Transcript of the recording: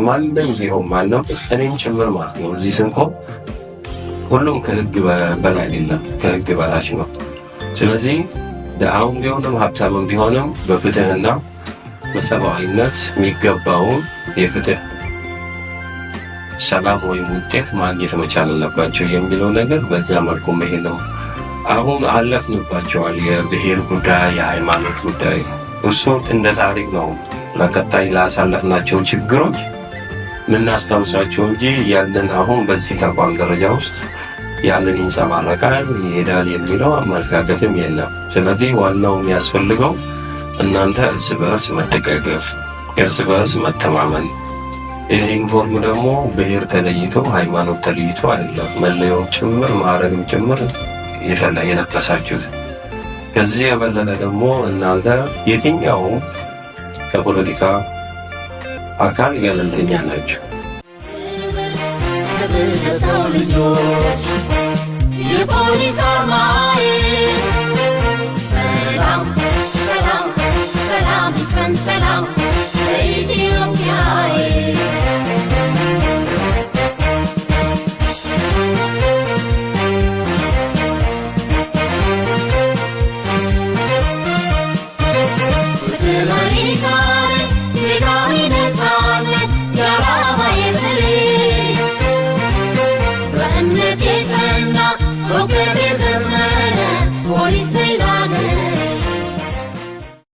ማንም ቢሆን ማንም እኔም ጭምር ማለት ነው እዚህ ስንቆም ሁሉም ከህግ በላይ አይደለም፣ ከህግ በታች ነው። ስለዚህ ድሃውም ቢሆንም ሀብታምም ቢሆንም በፍትህና በሰብአዊነት የሚገባውን የፍትህ ሰላም ወይም ውጤት ማግኘት መቻል አለባቸው የሚለው ነገር በዛ መልኩ መሄድ ነው። አሁን አለፍንባቸዋል። የብሔር ጉዳይ፣ የሃይማኖት ጉዳይ እሱ እንደ ታሪክ ነው ለቀጣይ ላሳለፍናቸው ችግሮች ምናስታውሳቸው እንጂ ያለን አሁን በዚህ ተቋም ደረጃ ውስጥ ያለን ይንጸባረቃል ይሄዳል የሚለው አመለካከትም የለም። ስለዚህ ዋናው የሚያስፈልገው እናንተ እርስ በርስ መደጋገፍ፣ እርስ በርስ መተማመን። ይህ ዩኒፎርም ደግሞ ብሔር ተለይቶ ሃይማኖት ተለይቶ አይደለም፣ መለያውም ጭምር ማዕረግም ጭምር የለበሳችሁት። ከዚህ የበለጠ ደግሞ እናንተ የትኛውም ከፖለቲካ አካል ገለልተኛ ናቸው።